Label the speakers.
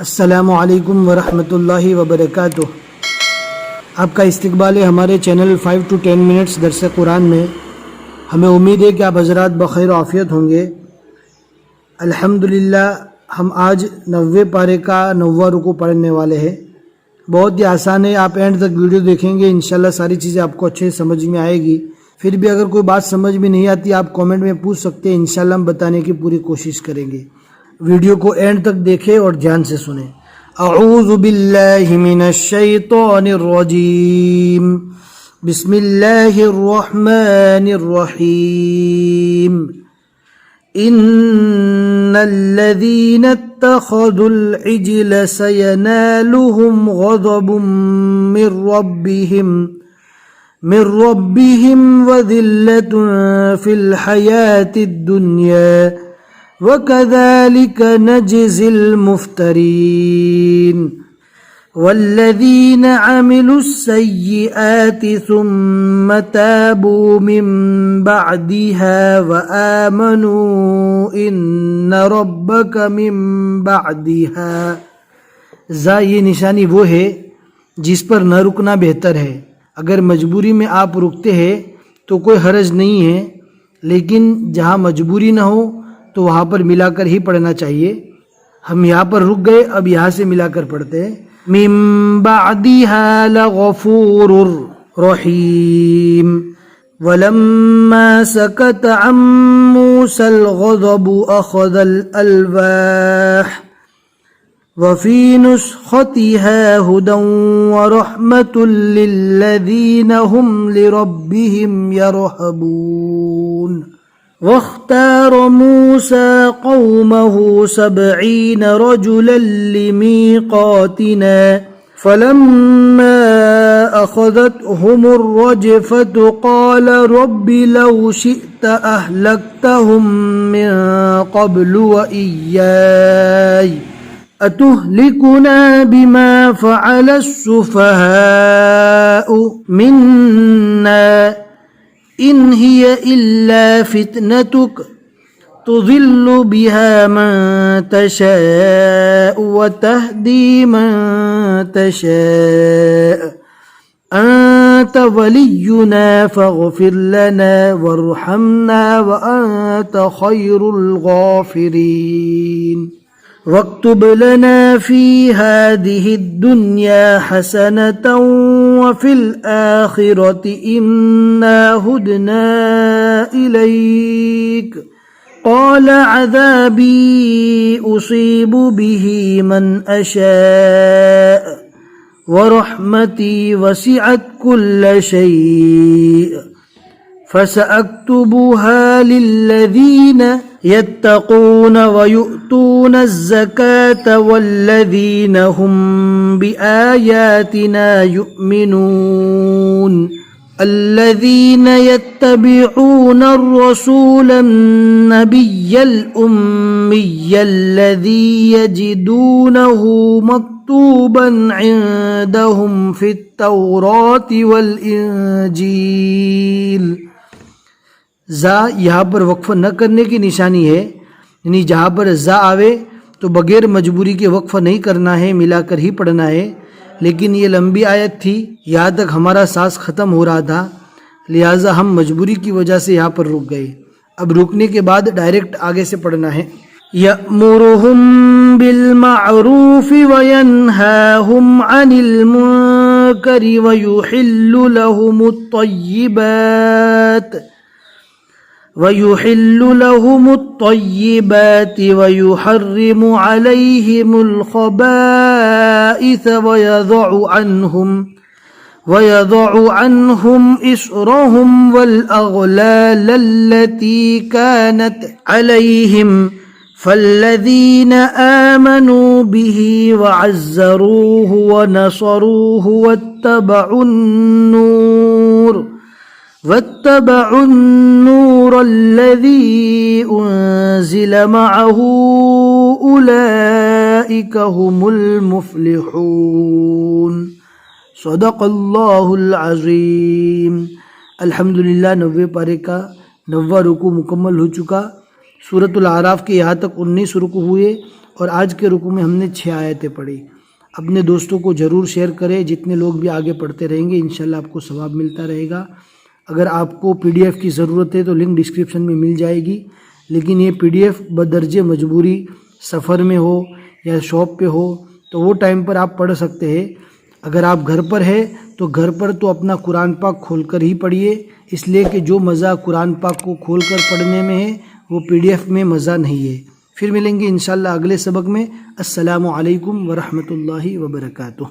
Speaker 1: السلام علیکم ورحمۃ اللہ وبرکاتہ۔ آپ کا استقبال ہے ہمارے چینل 5 to 10 منٹس درس قرآن میں۔ ہمیں امید ہے کہ آپ حضرات بخیر و عافیت ہوں گے۔ الحمدللہ ہم آج 90 پارے کا 90واں رکوع پڑھنے والے ہیں۔ بہت ہی آسان ہے، آپ اینڈ تک ویڈیو دیکھیں گے، انشاءاللہ ساری چیزیں آپ کو اچھے سمجھ میں آئے گی۔ پھر بھی اگر کوئی بات سمجھ میں نہیں آتی آپ کامنٹ میں پوچھ سکتے ہیں، انشاءاللہ ہم بتانے کی پوری کوشش کریں گے۔ ویڈیو کو اینڈ تک دیکھیں اور دھیان سے سنیں۔ اعوذ باللہ من الشیطان الرجیم، بسم اللہ الرحمن الرحیم۔ ان الذین اتخذوا العجل سینالهم غضب من ربهم وذلة في الحياة الدنيا وكذلك نجزي المفترين والذين عملوا السيئات ثم تابوا من بعدها وآمنوا إن ربك من بعدها یہ نشانی وہ ہے جس پر نہ رکنا بہتر ہے۔ اگر مجبوری میں آپ رکتے ہیں تو کوئی حرج نہیں ہے، لیکن جہاں مجبوری نہ ہو تو وہاں پر ملا کر ہی پڑھنا چاہیے۔ ہم یہاں پر رک گئے، اب یہاں سے ملا کر پڑھتے ہیں۔ من بعدها لغفور رحیم ولما سکت عن موسى الغضب اخذ الالواح وفي نسختها هدى ورحمة للذين هم لربهم يرهبون واختار موسى قومه 70 رجلا لميقاتنا فلما أخذتهم الرجفة قال رب لو شئت أهلكتهم من قبل وإياي أتهلكنا بما فعل السفهاء منا إن هي إلا فتنتك تضل بها من تشاء وتهدي من تشاء أنت ولينا فاغفر لنا وارحمنا وأنت خير الغافرين واكتب لنا في هذه الدنيا حسنة وفي الآخرة إنا هدنا إليك قال عذابي أصيب به من أشاء ورحمتي وسعت كل شيء فسأكتبها للذين يتقون ويؤتون الزكاة والذين هم بآياتنا يؤمنون الذين يتبعون الرسول النبي الأمي الذي يجدونه مكتوبا عندهم في التوراة والإنجيل۔ یہاں پر وقف نہ کرنے کی نشانی ہے، یعنی جہاں پر آوے تو بغیر مجبوری کے وقف نہیں کرنا ہے، ملا کر ہی پڑھنا ہے۔ لیکن یہ لمبی آیت تھی، یہاں تک ہمارا سانس ختم ہو رہا تھا، لہٰذا ہم مجبوری کی وجہ سے یہاں پر رک گئے۔ اب رکنے کے بعد ڈائریکٹ آگے سے پڑھنا ہے۔ یأمرہم بالمعروف وینہاہم عن المنکر ویحل لہم الطیبات ويحرم عليهم الخبائث ويضع عنهم إصرهم والأغلال التي كانت عليهم فالذين آمنوا به وعزروه ونصروه واتبعوا النور الذي أنزل معه أولئك هم المفلحون صدق اللہ العظیم۔ الحمدللہ 90 پارے کا 90واں رکوع مکمل ہو چکا۔ سورۃ الاعراف کے یہاں تک 19 رکوع ہوئے اور آج کے رکوع میں ہم نے 6 آیتیں پڑھی۔ اپنے دوستوں کو ضرور شیئر کریں، جتنے لوگ بھی آگے پڑھتے رہیں گے انشاءاللہ آپ کو ثواب ملتا رہے گا۔ اگر آپ کو PDF کی ضرورت ہے تو لنک ڈسکرپشن میں مل جائے گی، لیکن یہ PDF بدرجہ مجبوری سفر میں ہو یا شاپ پہ ہو تو وہ ٹائم پر آپ پڑھ سکتے ہیں۔ اگر آپ گھر پر ہے تو گھر پر تو اپنا قرآن پاک کھول کر ہی پڑھیے، اس لیے کہ جو مزہ قرآن پاک کو کھول کر پڑھنے میں ہے وہ PDF میں مزہ نہیں ہے۔ پھر ملیں گے انشاءاللہ اگلے سبق میں۔ السلام علیکم ورحمۃ اللہ وبرکاتہ۔